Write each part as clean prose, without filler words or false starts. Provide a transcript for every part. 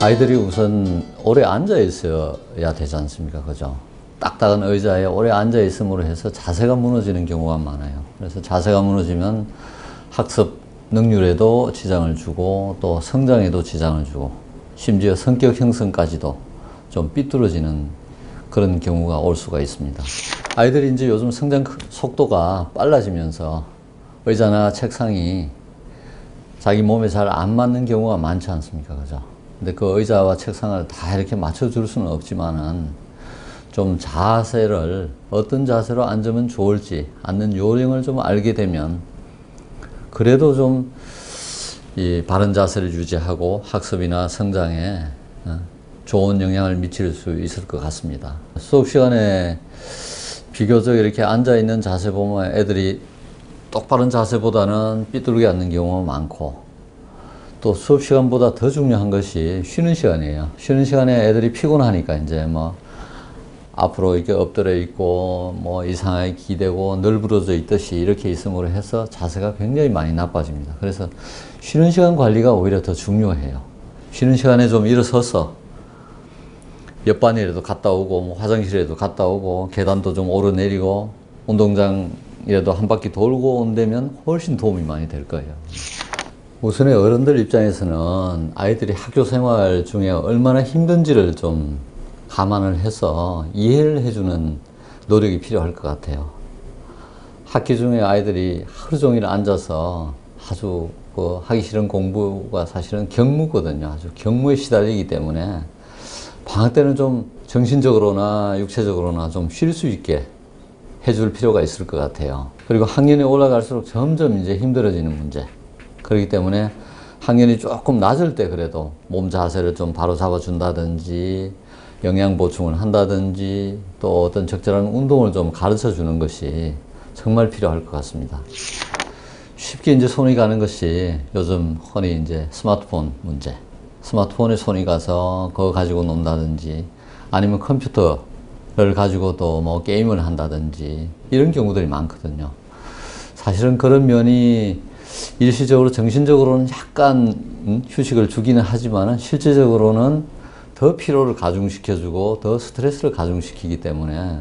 아이들이 우선 오래 앉아 있어야 되지 않습니까? 그죠? 딱딱한 의자에 오래 앉아 있음으로 해서 자세가 무너지는 경우가 많아요. 그래서 자세가 무너지면 학습 능률에도 지장을 주고 또 성장에도 지장을 주고 심지어 성격 형성까지도 좀 삐뚤어지는 그런 경우가 올 수가 있습니다. 아이들이 이제 요즘 성장 속도가 빨라지면서 의자나 책상이 자기 몸에 잘 안 맞는 경우가 많지 않습니까? 그죠? 근데 그 의자와 책상을 다 이렇게 맞춰줄 수는 없지만은 좀 자세를 어떤 자세로 앉으면 좋을지 앉는 요령을 좀 알게 되면 그래도 좀 이 바른 자세를 유지하고 학습이나 성장에 좋은 영향을 미칠 수 있을 것 같습니다. 수업 시간에 비교적 이렇게 앉아 있는 자세 보면 애들이 똑바른 자세보다는 삐뚤게 앉는 경우가 많고 또 수업 시간보다 더 중요한 것이 쉬는 시간이에요. 쉬는 시간에 애들이 피곤하니까 이제 뭐 앞으로 이렇게 엎드려 있고 뭐 이상하게 기대고 널브러져 있듯이 이렇게 있음으로 해서 자세가 굉장히 많이 나빠집니다. 그래서 쉬는 시간 관리가 오히려 더 중요해요. 쉬는 시간에 좀 일어서서 옆반이라도 갔다 오고 뭐 화장실에도 갔다 오고 계단도 좀 오르내리고 운동장이라도 한 바퀴 돌고 온다면 훨씬 도움이 많이 될 거예요. 우선의 어른들 입장에서는 아이들이 학교 생활 중에 얼마나 힘든지를 좀 감안을 해서 이해를 해주는 노력이 필요할 것 같아요. 학기 중에 아이들이 하루 종일 앉아서 아주 하기 싫은 공부가 사실은 경무거든요. 아주 경무에 시달리기 때문에 방학 때는 좀 정신적으로나 육체적으로나 좀 쉴 수 있게 해줄 필요가 있을 것 같아요. 그리고 학년이 올라갈수록 점점 이제 힘들어지는 문제. 그렇기 때문에 학년이 조금 낮을 때 그래도 몸 자세를 좀 바로 잡아준다든지 영양 보충을 한다든지 또 어떤 적절한 운동을 좀 가르쳐 주는 것이 정말 필요할 것 같습니다. 쉽게 이제 손이 가는 것이 요즘 흔히 이제 스마트폰 문제. 스마트폰에 손이 가서 그거 가지고 논다든지 아니면 컴퓨터를 가지고 또 뭐 게임을 한다든지 이런 경우들이 많거든요. 사실은 그런 면이 일시적으로 정신적으로는 약간 휴식을 주기는 하지만 실제적으로는 더 피로를 가중시켜주고 더 스트레스를 가중시키기 때문에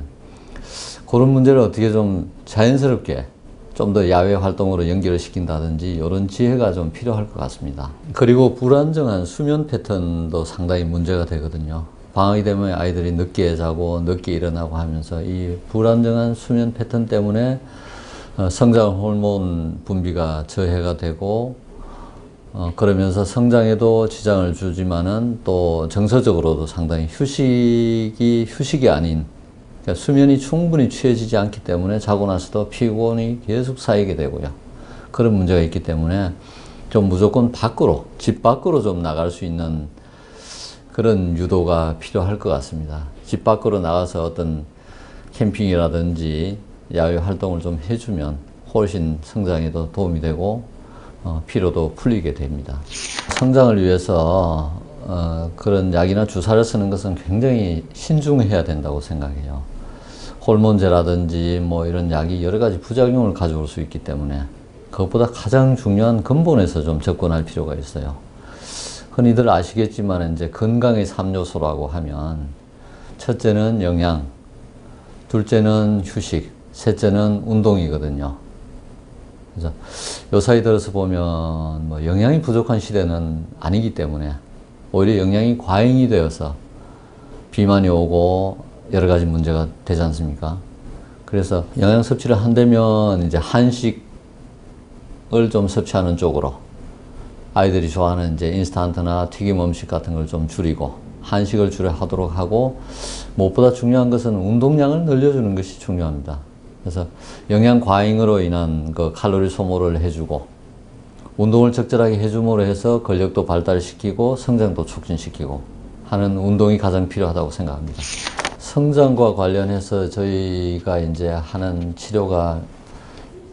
그런 문제를 어떻게 좀 자연스럽게 좀 더 야외 활동으로 연결을 시킨다든지 이런 지혜가 좀 필요할 것 같습니다. 그리고 불안정한 수면 패턴도 상당히 문제가 되거든요. 방학이 되면 아이들이 늦게 자고 늦게 일어나고 하면서 이 불안정한 수면 패턴 때문에 성장 호르몬 분비가 저해가 되고 그러면서 성장에도 지장을 주지만은 또 정서적으로도 상당히 휴식이 아닌 그러니까 수면이 충분히 취해지지 않기 때문에 자고 나서도 피곤이 계속 쌓이게 되고요. 그런 문제가 있기 때문에 좀 무조건 밖으로 집 밖으로 좀 나갈 수 있는 그런 유도가 필요할 것 같습니다. 집 밖으로 나가서 어떤 캠핑이라든지 야외 활동을 좀 해주면 훨씬 성장에도 도움이 되고 피로도 풀리게 됩니다. 성장을 위해서 그런 약이나 주사를 쓰는 것은 굉장히 신중해야 된다고 생각해요. 호르몬제라든지 뭐 이런 약이 여러 가지 부작용을 가져올 수 있기 때문에 그것보다 가장 중요한 근본에서 좀 접근할 필요가 있어요. 흔히들 아시겠지만 이제 건강의 3요소라고 하면 첫째는 영양, 둘째는 휴식, 셋째는 운동이거든요. 그래서 요 사이 들어서 보면 뭐 영양이 부족한 시대는 아니기 때문에 오히려 영양이 과잉이 되어서 비만이 오고 여러 가지 문제가 되지 않습니까? 그래서 영양 섭취를 한다면 이제 한식을 좀 섭취하는 쪽으로 아이들이 좋아하는 이제 인스턴트나 튀김 음식 같은 걸 좀 줄이고 한식을 주로 하도록 하고 무엇보다 중요한 것은 운동량을 늘려주는 것이 중요합니다. 그래서 영양 과잉으로 인한 그 칼로리 소모를 해주고 운동을 적절하게 해줌으로 해서 근력도 발달시키고 성장도 촉진시키고 하는 운동이 가장 필요하다고 생각합니다. 성장과 관련해서 저희가 이제 하는 치료가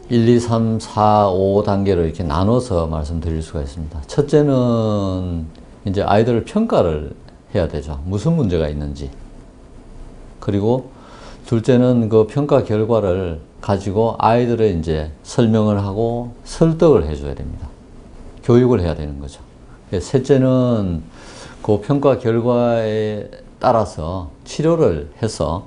1, 2, 3, 4, 5 단계로 이렇게 나눠서 말씀드릴 수가 있습니다. 첫째는 이제 아이들을 평가를 해야 되죠. 무슨 문제가 있는지. 그리고 둘째는 그 평가 결과를 가지고 아이들의 이제 설명을 하고 설득을 해줘야 됩니다. 교육을 해야 되는 거죠. 셋째는 그 평가 결과에 따라서 치료를 해서,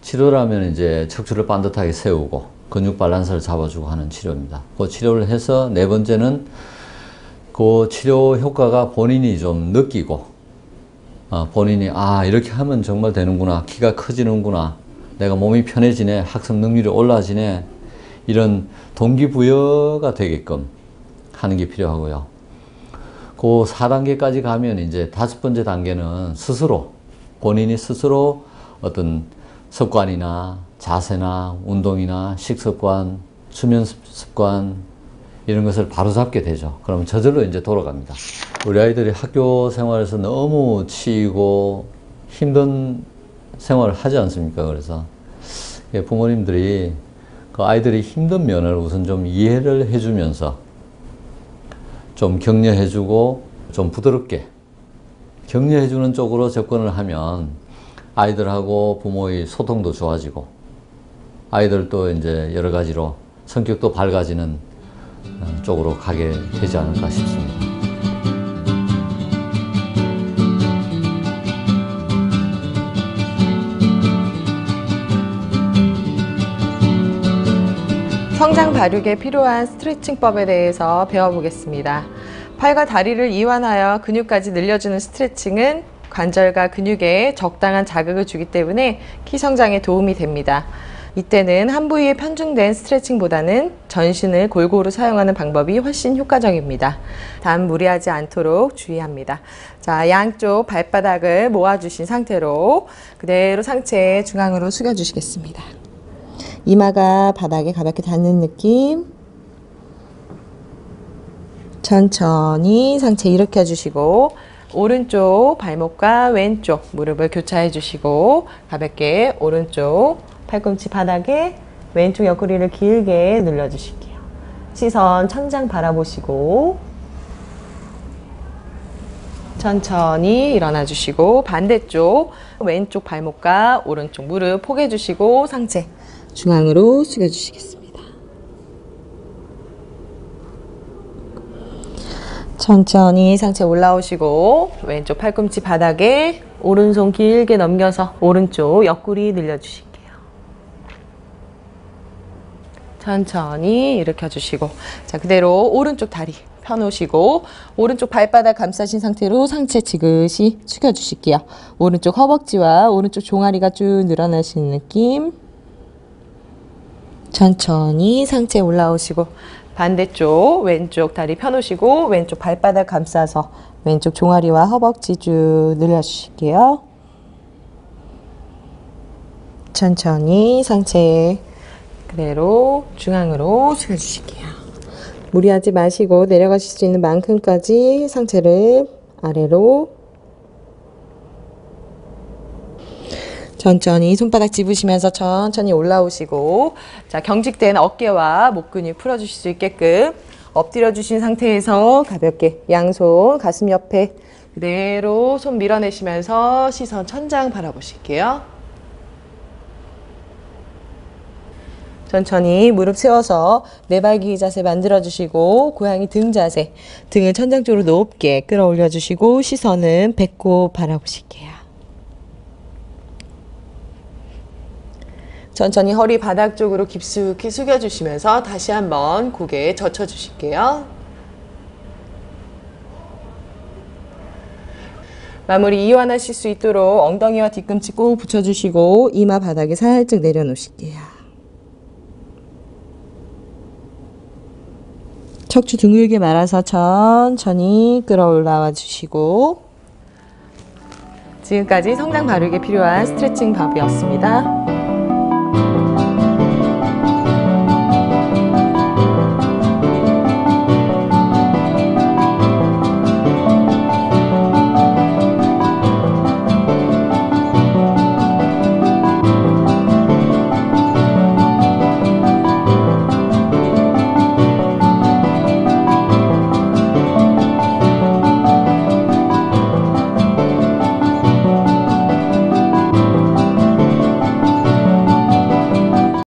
치료라면 이제 척추를 반듯하게 세우고 근육 밸런스를 잡아주고 하는 치료입니다. 그 치료를 해서 네 번째는 그 치료 효과가 본인이 좀 느끼고, 본인이 이렇게 하면 정말 되는구나, 키가 커지는구나, 내가 몸이 편해지네, 학습 능률이 올라지네, 이런 동기부여가 되게끔 하는 게 필요하고요. 그 4단계까지 가면 이제 5번째 단계는 스스로, 본인이 스스로 어떤 습관이나 자세나 운동이나 식습관, 수면 습관 이런 것을 바로잡게 되죠. 그러면 저절로 이제 돌아갑니다. 우리 아이들이 학교 생활에서 너무 치이고 힘든 생활을 하지 않습니까? 그래서 부모님들이 그 아이들이 힘든 면을 우선 좀 이해를 해주면서 좀 격려해주고 좀 부드럽게 격려해주는 쪽으로 접근을 하면 아이들하고 부모의 소통도 좋아지고 아이들도 이제 여러 가지로 성격도 밝아지는 쪽으로 가게 되지 않을까 싶습니다. 성장 발육에 필요한 스트레칭법에 대해서 배워보겠습니다. 팔과 다리를 이완하여 근육까지 늘려주는 스트레칭은 관절과 근육에 적당한 자극을 주기 때문에 키 성장에 도움이 됩니다. 이때는 한 부위에 편중된 스트레칭보다는 전신을 골고루 사용하는 방법이 훨씬 효과적입니다. 단 무리하지 않도록 주의합니다. 자, 양쪽 발바닥을 모아주신 상태로 그대로 상체 중앙으로 숙여주시겠습니다. 이마가 바닥에 가볍게 닿는 느낌. 천천히 상체 일으켜 주시고 오른쪽 발목과 왼쪽 무릎을 교차해 주시고 가볍게 오른쪽 팔꿈치 바닥에 왼쪽 옆구리를 길게 눌러 주실게요. 시선 천장 바라보시고 천천히 일어나 주시고 반대쪽 왼쪽 발목과 오른쪽 무릎 포개 주시고 상체 중앙으로 숙여 주시겠습니다. 천천히 상체 올라오시고 왼쪽 팔꿈치 바닥에 오른손 길게 넘겨서 오른쪽 옆구리 늘려주실게요. 천천히 일으켜 주시고 자 그대로 오른쪽 다리 펴놓으시고 오른쪽 발바닥 감싸신 상태로 상체 지그시 숙여 주실게요. 오른쪽 허벅지와 오른쪽 종아리가 쭉 늘어나시는 느낌. 천천히 상체 올라오시고 반대쪽 왼쪽 다리 펴놓으시고 왼쪽 발바닥 감싸서 왼쪽 종아리와 허벅지 쭉 늘려주실게요. 천천히 상체 그대로 중앙으로 숙여주실게요. 무리하지 마시고 내려가실 수 있는 만큼까지 상체를 아래로 천천히 손바닥 집으시면서 천천히 올라오시고 자 경직된 어깨와 목 근육 풀어주실 수 있게끔 엎드려 주신 상태에서 가볍게 양손 가슴 옆에 그대로 손 밀어내시면서 시선 천장 바라보실게요. 천천히 무릎 세워서 네발기기 자세 만들어 주시고 고양이 등 자세 등을 천장 쪽으로 높게 끌어올려 주시고 시선은 배꼽 바라보실게요. 천천히 허리 바닥 쪽으로 깊숙이 숙여주시면서 다시 한번 고개 젖혀주실게요. 마무리 이완하실 수 있도록 엉덩이와 뒤꿈치 꼭 붙여주시고 이마 바닥에 살짝 내려놓으실게요. 척추 둥글게 말아서 천천히 끌어올라와 주시고 지금까지 성장 발육에 필요한 스트레칭 법이었습니다.